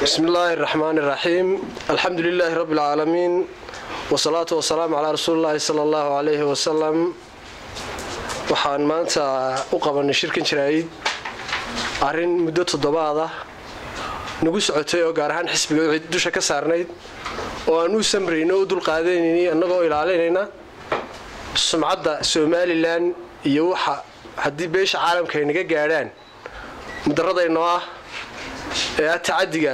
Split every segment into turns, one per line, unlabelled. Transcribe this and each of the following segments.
بسم الله الرحمن الرحيم الحمد لله رب العالمين والصلاة والسلام على رسول الله صلى الله عليه وسلم waxaan maanta u qabanay shirkan jiraayid arin muddo toddobaad ah nagu socotay oo gaar ahaan xisbiga dusha ka saarnayd oo aan u samreyno u dul qaadaynay annagoo ilaalinayna sumcadda Somaliland iyo waxa hadii beesha caalamka ay naga gaaraan mudaradayno ah ee tacadiga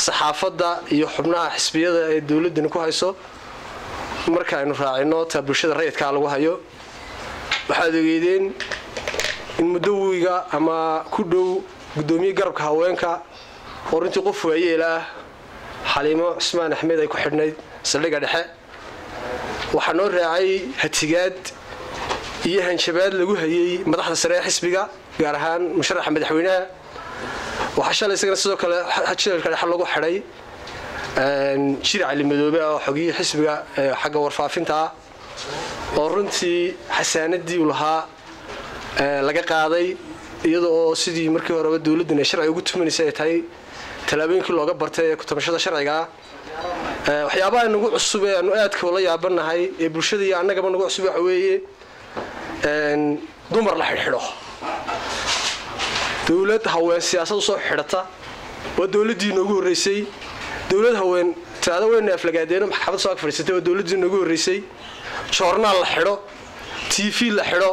saxaafadda iyo xubnaha xisbiyada ee dawladda ku hayso marka aynu raacino ta bulshada rayidka lagu hayo waxaad ogeydeen in mudawwiga ama ku dhow gudoomiye garabka haweenka horintii qof waayeela Xaliimo Ismaan Axmed ay ku xidhnayd saldhigga dhexe waxa noo raacay hatigaad iyo hanjabaad lagu hayay madaxda sare ee xisbiga gaar ahaan musharaxa madaxweynaha waxa shalay isagana sidoo kale xajilka dhexe lagu xidhay Shir Cali Madoobe oo xogiye xisbiga xagga warfaafinta oo runtii xasaanadii u lahaa laga qaaday iyadoo sidii markii hore dawladda sharci ugu tumaysay tahay talaabooyinkii looga bartay ee ku tabashada sharciga waxyaabaha nagu cusub ee aanu aadka ula yaabanahay ee bulshada iyo annagaba nagu cusub waxa weeye dumar la xidho dawladda haween siyaasad soo xidhata oo dawladdii noogu horeysay dawlad haween taada weyn aflagaadeena maxkamad soo fariisatay oo dawladdii noogu horeysay joornaal la xidho TV la xidho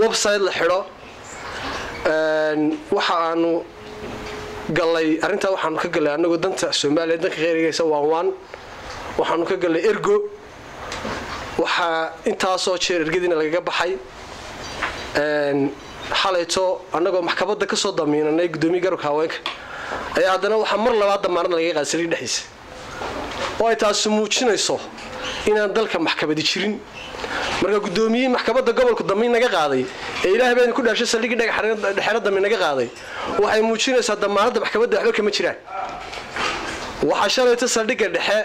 website la xidho waxa aanu galay arinta waxaanu ka galay anagoo danta Soomaaliya danka qeyrigaysa waan waxaanu ka galay ergo waxa intaas oo jeer ergadina laga baxay xalayto anagoo maxkamadda ka soo damiinanay gudoomiye garabka haweenka ayaa haddana waxa mar labaad damaanad laga qaadsiin dhaxaysa oo ay taas muujinayso inaan dalka maxkamada jirin marka gudoomiye maxkamadda gobolka damiin naga qaaday ee Ilaahay baan ku dhaashay saldhigga dhexeena damiin naga qaaday waxay muujinaysaa damaanadda maxkamadda waxba kama jiraan waxa shalayta saldhigga dhexe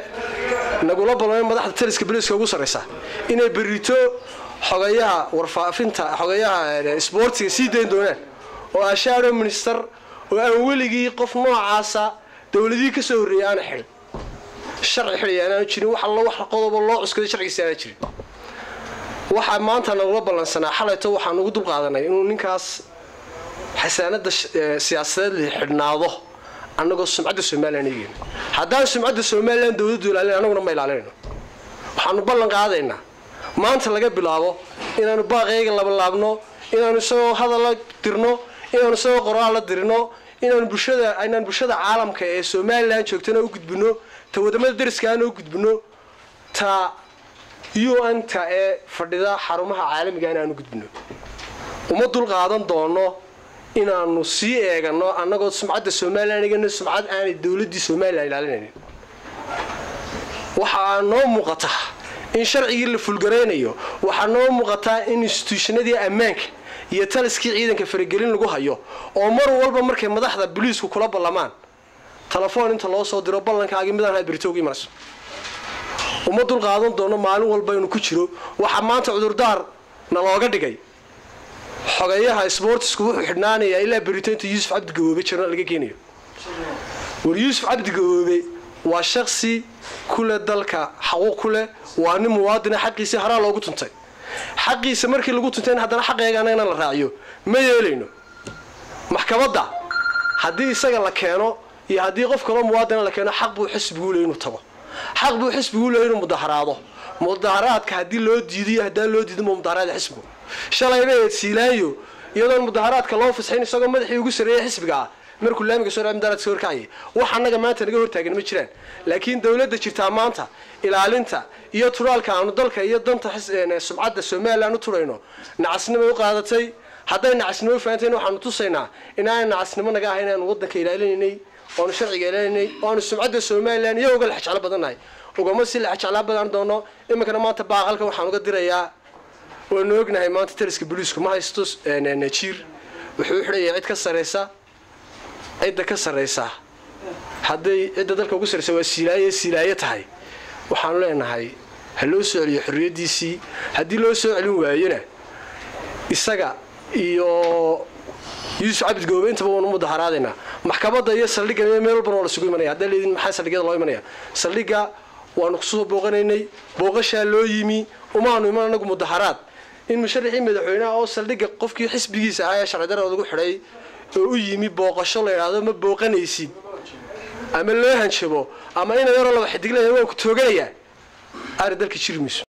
nagula balmay madaxda taliska booliska ugu sareysa inay berito xogayaha warfaafinta xogayaha sportiga sii deyn doonaan oo ashaaro minister oo aan weligii qof noocaasa dawladii ka soo horeeyay aan xil sharci xiliyaan jirin wax alla wax qodob loo cuskaday sharcigiisa aan jirin waxa maanta nagula balansanaa xalayto waxaan ugu dul qaadanay inuu ninkaas xasaanada siyaasadeed la xidhnaado annagoo sumcadda Soomaaliland eegin haddaan sumcadda Soomaaliland dawladdu ilaalin annaguna ma ilaalinayno waxaanu ballan qaadaynaa maanta laga bilaabo inaanu baaqayga laba laabno inaanu soo hadal dirno inaanu soo qoraal dirno inaanu bulshada caalamka ee Soomaaliland joogtana u gudbino ta wadamada dariska aan u gudbino ta UN-ta ee fadhida xarumaha caalamiga aan u gudbino uma dul qaadan doono inaanu sii eegano annagoo sumcadda Soomaaliland eegana sumcad aan dawladda Soomaaliland ilaalinaynin waxa noo muuqata in sharcigii la fulgareynayo waxa noo muuqata in institutionadii ammaanka iyo taliskii ciidanka faragelin lagu hayo oo mar walba markay madaxda booliisku kula ballamaan telefoon inta loo soo diro ballankaaga midaan hay Britoogi marso uma dul qaadan doono maalin walba inuu ku jiro waxa maanta cudurdaar na looga dhigay xogayaha sportsku wuxuu xidhnaanaya ilaa Britooyinta Yuusuf Cabdi Gawoobe jirna laga keenayo war Yuusuf Cabdi Gawoobe waa shakhsi kula dalka xaqooq kule waa nin muwaadin xaqiisa hara loogu tuntay xaqiisa markii lagu tuntay haddana xaqeegana in la raaciyo ma yeelayno maxkamadda haddii isaga la keeno iyo haddii qof kale muwaadin la keeno xaq buu xisbigu leeyahay inuu tago xaq buu xisbigu leeyahay inuu mudaharaadka haddii loo diidiyo haddii loo diido mudaharaad xisbigu shalayba Siilaanyo iyadoo mudaharaadka loo fasaxin isagoo madaxii ugu sareeyay xisbiga markuu laamiga soo raacay mudaharaadka soo kacay waxa anaga maanta naga hortaagan ma jiraan laakiin dawladda jirta maanta ilaalinta iyo turaalka aanu dalka iyo danta sumcadda Soomaaliland u turayno nacasnimo u qaadatay hadday nacasnimo faanteen waxaanu tusaynaa inaan nacasnimo naga ahayn inaan wadanka ilaalinay oo sharciga ilaalinay oo sumcadda Soomaaliland iyo uga xajala badanahay ugama si la xajala badan doono imikana maanta baaqalka waxaan uga dirayaa oo noognahay maanta taliska booliisku ma haysto jiir wuxuu xidhay cid ka sareysa cidda ka sareysa hadday cidda dalka ugu sareysa waa Siilaanyo tahay waxaan leenahay hal loo soo celiyo xorriyadiisii haddii loo soo celin waayona isaga iyo yuusuf cabdi goobe intaba waanu mudaharaadaynaa maxkamadda iyo saldhigga meel walba waa la sugu imanaya hadda leedin maxaa saldhigyada loo imanaya saldhigga waanu kusoo booqanaynay booqashaa loo yimi umaanu iman anagu mudaharaad in musharaxii madaxweynaha oo saldhigga qofkii xisbigiisa ahaa ee sharci darrada lagu xidhay oo u yimi booqasho la yidhaahdo ma booqanaysid ama loo hanjabo ama ina yaroo laba xidig leeyahay waa ku tooganayaa aari dalka jirmiso